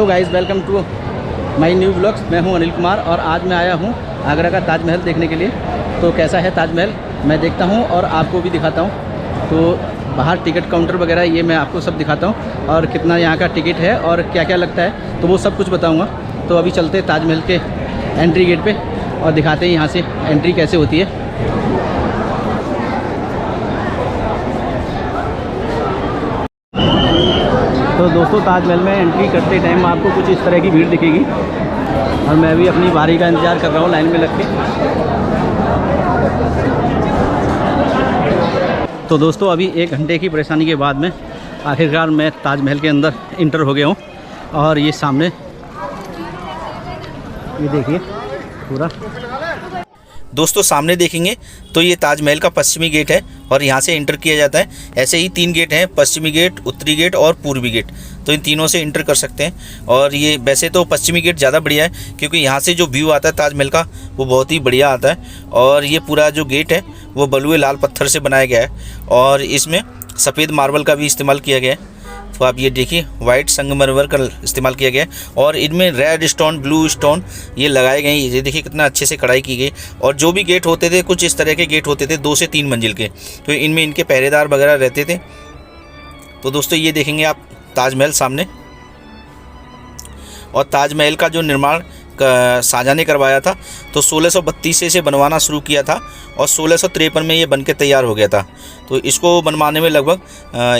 Hello guys, welcome to my new blogs. मैं हूं अनिल कुमार और आज मैं आया हूं आगरा का ताजमहल देखने के लिए। तो कैसा है ताजमहल मैं देखता हूं और आपको भी दिखाता हूं। तो बाहर टिकट काउंटर वगैरह ये मैं आपको सब दिखाता हूं और कितना यहाँ का टिकट है और क्या क्या लगता है तो वो सब कुछ बताऊँगा। तो अभी चलते हैं ताजमहल के एंट्री गेट पर और दिखाते हैं यहाँ से एंट्री कैसे होती है। तो दोस्तों, ताजमहल में एंट्री करते टाइम आपको कुछ इस तरह की भीड़ दिखेगी और मैं भी अपनी बारी का इंतज़ार कर रहा हूँ लाइन में लग के। तो दोस्तों, अभी 1 घंटे की परेशानी के बाद में आखिरकार मैं ताजमहल के अंदर इंटर हो गया हूँ। और ये सामने ये देखिए पूरा दोस्तों सामने देखेंगे तो ये ताजमहल का पश्चिमी गेट है और यहाँ से इंटर किया जाता है। ऐसे ही 3 गेट हैं, पश्चिमी गेट, उत्तरी गेट और पूर्वी गेट। तो इन तीनों से इंटर कर सकते हैं। और ये वैसे तो पश्चिमी गेट ज़्यादा बढ़िया है क्योंकि यहाँ से जो व्यू आता है ताजमहल का वो बहुत ही बढ़िया आता है। और ये पूरा जो गेट है वो बलुए लाल पत्थर से बनाया गया है और इसमें सफ़ेद मार्बल का भी इस्तेमाल किया गया है। तो आप ये देखिए वाइट संगमरमर का इस्तेमाल किया गया है और इनमें रेड स्टोन, ब्लू स्टोन ये लगाए गए हैं। ये देखिए कितना अच्छे से कढ़ाई की गई। और जो भी गेट होते थे कुछ इस तरह के गेट होते थे 2 से 3 मंजिल के, तो इनमें इनके पहरेदार वगैरह रहते थे। तो दोस्तों ये देखेंगे आप ताजमहल सामने। और ताजमहल का जो निर्माण शाहजहां ने करवाया था तो 1632 से इसे बनवाना शुरू किया था और 1653 में ये बनके तैयार हो गया था। तो इसको बनवाने में लगभग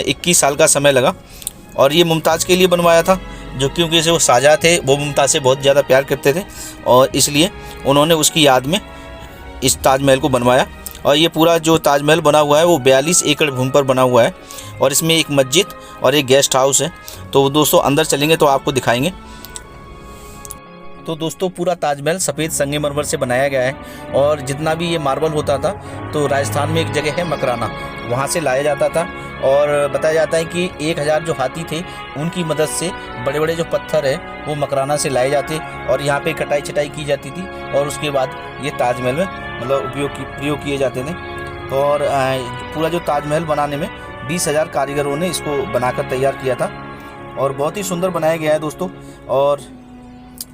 21 साल का समय लगा। और ये मुमताज़ के लिए बनवाया था, जो क्योंकि वो शाहजहां थे वो मुमताज़ से बहुत ज़्यादा प्यार करते थे और इसलिए उन्होंने उसकी याद में इस ताजमहल को बनवाया। और ये पूरा जो ताजमहल बना हुआ है वो 42 एकड़ भूमि पर बना हुआ है और इसमें एक मस्जिद और एक गेस्ट हाउस है। तो दोस्तों अंदर चलेंगे तो आपको दिखाएंगे। तो दोस्तों पूरा ताजमहल सफ़ेद संगमरमर से बनाया गया है और जितना भी ये मार्बल होता था तो राजस्थान में एक जगह है मकराना, वहाँ से लाया जाता था। और बताया जाता है कि 1000 जो हाथी थे उनकी मदद से बड़े बड़े जो पत्थर है वो मकराना से लाए जाते और यहाँ पे कटाई छटाई की जाती थी और उसके बाद ये ताजमहल में मतलब प्रयोग किए जाते थे। तो और पूरा जो ताजमहल बनाने में 20,000 कारीगरों ने इसको बनाकर तैयार किया था और बहुत ही सुंदर बनाया गया है दोस्तों। और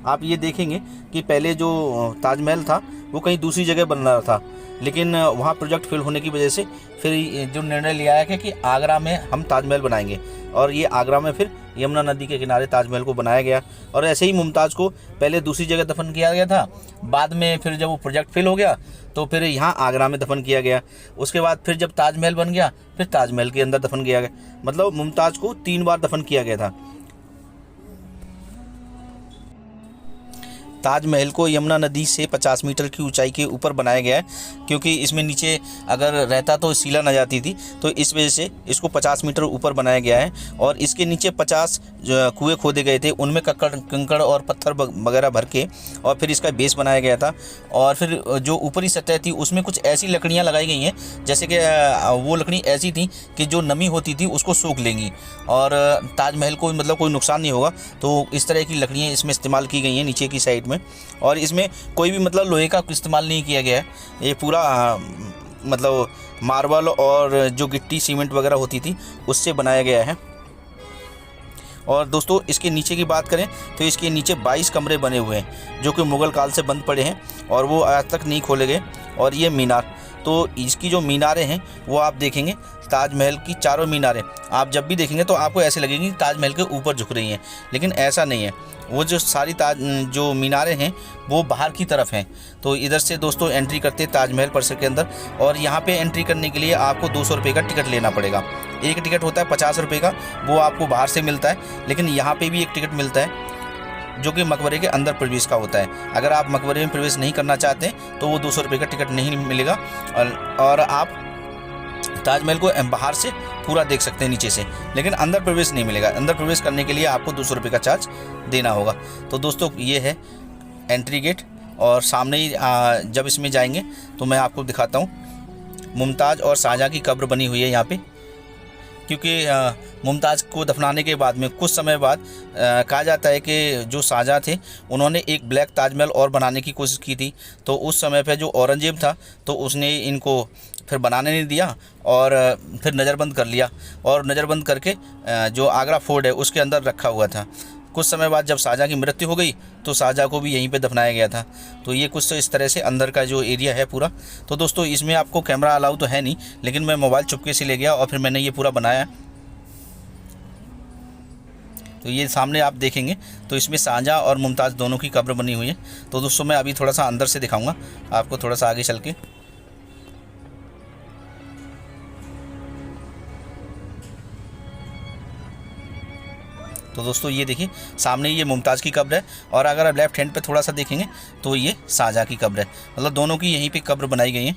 आप ये देखेंगे कि पहले जो ताजमहल था वो कहीं दूसरी जगह बन रहा था, लेकिन वहाँ प्रोजेक्ट फेल होने की वजह से फिर जो निर्णय लिया है कि आगरा में हम ताजमहल बनाएंगे। और ये आगरा में फिर यमुना नदी के किनारे ताजमहल को बनाया गया। और ऐसे ही मुमताज़ को पहले दूसरी जगह दफन किया गया था, बाद में फिर जब वो प्रोजेक्ट फेल हो गया तो फिर यहाँ आगरा में दफन किया गया। उसके बाद फिर जब ताजमहल बन गया फिर ताजमहल के अंदर दफन किया गया। मतलब मुमताज़ को 3 बार दफन किया गया था। ताजमहल को यमुना नदी से 50 मीटर की ऊंचाई के ऊपर बनाया गया है क्योंकि इसमें नीचे अगर रहता तो सीला न जाती थी, तो इस वजह से इसको 50 मीटर ऊपर बनाया गया है। और इसके नीचे 50 कुएँ खोदे गए थे, उनमें कंकड़ और पत्थर वगैरह भर के और फिर इसका बेस बनाया गया था। और फिर जो ऊपरी सतह थी उसमें कुछ ऐसी लकड़ियाँ लगाई गई हैं जैसे कि वो लकड़ी ऐसी थी कि जो नमी होती थी उसको सोख लेंगी और ताजमहल को मतलब कोई नुकसान नहीं होगा। तो इस तरह की लकड़ियाँ इसमें इस्तेमाल की गई हैं नीचे की साइड में। और इसमें कोई भी मतलब लोहे का इस्तेमाल नहीं किया गया है। ये पूरा मतलब मार्बल और जो गिट्टी सीमेंट वगैरह होती थी उससे बनाया गया है। और दोस्तों इसके नीचे की बात करें तो इसके नीचे 22 कमरे बने हुए हैं जो कि मुग़ल काल से बंद पड़े हैं और वो आज तक नहीं खोले गए। और ये मीनार, तो इसकी जो मीनारें हैं वो आप देखेंगे ताजमहल की चारों मीनारें आप जब भी देखेंगे तो आपको ऐसे लगेंगी ताजमहल के ऊपर झुक रही हैं, लेकिन ऐसा नहीं है। वो जो सारी जो मीनारें हैं वो बाहर की तरफ हैं। तो इधर से दोस्तों एंट्री करते हैं ताजमहल परिसर के अंदर और यहाँ पे एंट्री करने के लिए आपको 200 रुपये का टिकट लेना पड़ेगा। एक टिकट होता है 50 रुपये का, वो आपको बाहर से मिलता है, लेकिन यहाँ पर भी एक टिकट मिलता है जो कि मकबरे के अंदर प्रवेश का होता है। अगर आप मकबरे में प्रवेश नहीं करना चाहते तो वो 200 रुपये का टिकट नहीं मिलेगा और आप ताजमहल को बाहर से पूरा देख सकते हैं नीचे से, लेकिन अंदर प्रवेश नहीं मिलेगा। अंदर प्रवेश करने के लिए आपको 200 रुपये का चार्ज देना होगा। तो दोस्तों ये है एंट्री गेट और सामने ही जब इसमें जाएंगे तो मैं आपको दिखाता हूँ मुमताज़ और शाहजहां की कब्र बनी हुई है यहाँ पे। क्योंकि मुमताज़ को दफनाने के बाद में कुछ समय बाद कहा जाता है कि जो शाहजहां थे उन्होंने एक ब्लैक ताजमहल और बनाने की कोशिश की थी। तो उस समय पे जो औरंगजेब था तो उसने इनको फिर बनाने नहीं दिया और फिर नज़रबंद कर लिया और नज़रबंद करके जो आगरा फोर्ट है उसके अंदर रखा हुआ था। कुछ समय बाद जब शाहजहाँ की मृत्यु हो गई तो शाहजहाँ को भी यहीं पे दफनाया गया था। तो ये कुछ इस तरह से अंदर का जो एरिया है पूरा। तो दोस्तों इसमें आपको कैमरा अलाउ तो है नहीं, लेकिन मैं मोबाइल चुपके से ले गया और फिर मैंने ये पूरा बनाया। तो ये सामने आप देखेंगे तो इसमें शाहजहाँ और मुमताज़ दोनों की कब्र बनी हुई है। तो दोस्तों मैं अभी थोड़ा सा अंदर से दिखाऊंगा आपको, थोड़ा सा आगे चल के। तो दोस्तों ये देखिए सामने ये मुमताज़ की कब्र है, और अगर आप लेफ्ट हैंड पे थोड़ा सा देखेंगे तो ये शाहजहाँ की कब्र है। मतलब दोनों की यहीं पे कब्र बनाई गई है।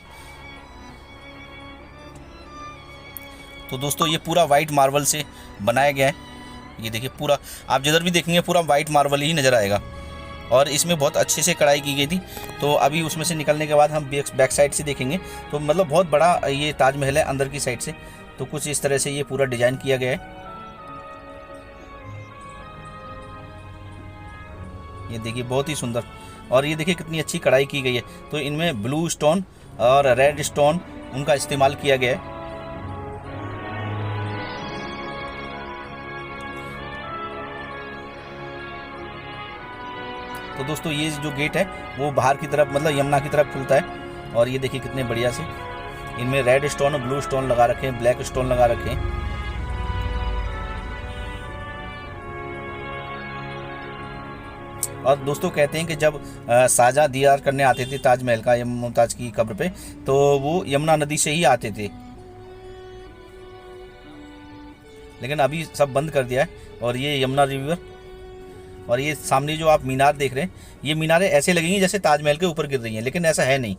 तो दोस्तों ये पूरा वाइट मार्बल से बनाया गया है। ये देखिए पूरा, आप जिधर भी देखेंगे पूरा वाइट मार्बल ही नज़र आएगा, और इसमें बहुत अच्छे से कढ़ाई की गई थी। तो अभी उसमें से निकलने के बाद हम बैक साइड से देखेंगे तो मतलब बहुत बड़ा ये ताजमहल है अंदर की साइड से। तो कुछ इस तरह से ये पूरा डिज़ाइन किया गया है। ये देखिए बहुत ही सुंदर, और ये देखिए कितनी अच्छी कढ़ाई की गई है। तो इनमें ब्लू स्टोन और रेड स्टोन उनका इस्तेमाल किया गया है। तो दोस्तों ये जो गेट है वो बाहर की तरफ मतलब यमुना की तरफ खुलता है, और ये देखिए कितने बढ़िया से इनमें रेड स्टोन और ब्लू स्टोन लगा रखे हैं, ब्लैक स्टोन लगा रखे हैं। और दोस्तों कहते हैं कि जब शाहजहाँ दीदार करने आते थे ताजमहल का मुमताज़ की कब्र पे, तो वो यमुना नदी से ही आते थे, लेकिन अभी सब बंद कर दिया है। और ये यमुना रिवर, और ये सामने जो आप मीनार देख रहे हैं, ये मीनारें ऐसे लगेंगी जैसे ताजमहल के ऊपर गिर रही हैं, लेकिन ऐसा है नहीं।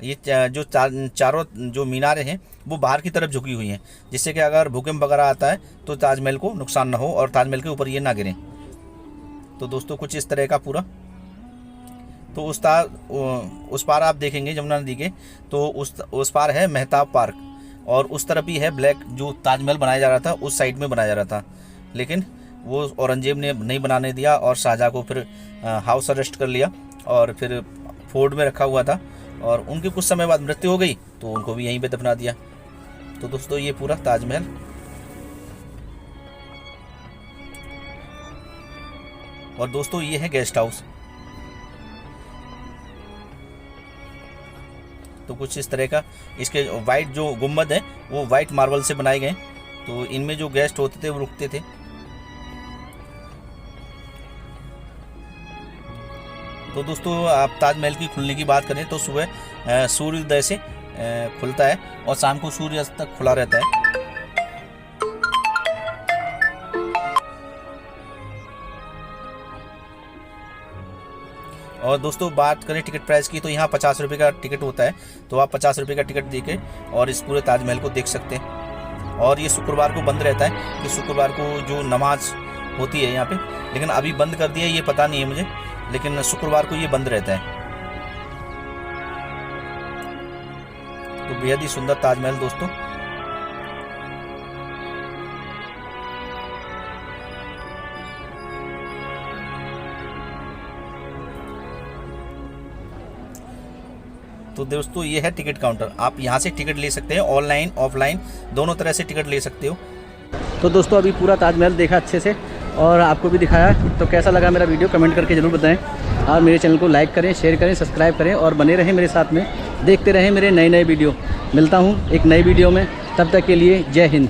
ये जो चारों जो मीनारें हैं वो बाहर की तरफ झुकी हुई हैं, जिससे कि अगर भूकंप वगैरह आता है तो ताजमहल को नुकसान ना हो और ताजमहल के ऊपर ये ना गिरें। तो दोस्तों कुछ इस तरह का पूरा। तो उस पार आप देखेंगे जमुना नदी के, तो उस पार है मेहताब पार्क, और उस तरफ ही है ब्लैक जो ताजमहल बनाया जा रहा था, उस साइड में बनाया जा रहा था, लेकिन वो औरंगजेब ने नहीं बनाने दिया और शाहजहाँ को फिर हाउस अरेस्ट कर लिया और फिर फोर्ट में रखा हुआ था, और उनकी कुछ समय बाद मृत्यु हो गई तो उनको भी यहीं पे दफना दिया। तो दोस्तों ये पूरा ताजमहल। और दोस्तों ये है गेस्ट हाउस। तो कुछ इस तरह का, इसके वाइट जो गुम्बद है वो वाइट मार्बल से बनाए गए। तो इनमें जो गेस्ट होते थे वो रुकते थे। तो दोस्तों आप ताजमहल की खुलने की बात करें तो सुबह सूर्योदय से खुलता है और शाम को सूर्यास्त तक खुला रहता है। और दोस्तों बात करें टिकट प्राइस की, तो यहाँ 50 रुपये का टिकट होता है। तो आप 50 रुपये का टिकट देके और इस पूरे ताजमहल को देख सकते हैं। और ये शुक्रवार को बंद रहता है कि शुक्रवार को जो नमाज होती है यहाँ पे, लेकिन अभी बंद कर दिया ये पता नहीं है मुझे, लेकिन शुक्रवार को ये बंद रहता है। तो बेहद ही सुंदर ताजमहल दोस्तों। तो दोस्तों ये है टिकट काउंटर, आप यहाँ से टिकट ले सकते हैं, ऑनलाइन ऑफलाइन दोनों तरह से टिकट ले सकते हो। तो दोस्तों अभी पूरा ताजमहल देखा अच्छे से और आपको भी दिखाया, तो कैसा लगा मेरा वीडियो कमेंट करके ज़रूर बताएं, और मेरे चैनल को लाइक करें, शेयर करें, सब्सक्राइब करें और बने रहें मेरे साथ में, देखते रहें मेरे नए नए वीडियो। मिलता हूँ एक नई वीडियो में, तब तक के लिए जय हिंद।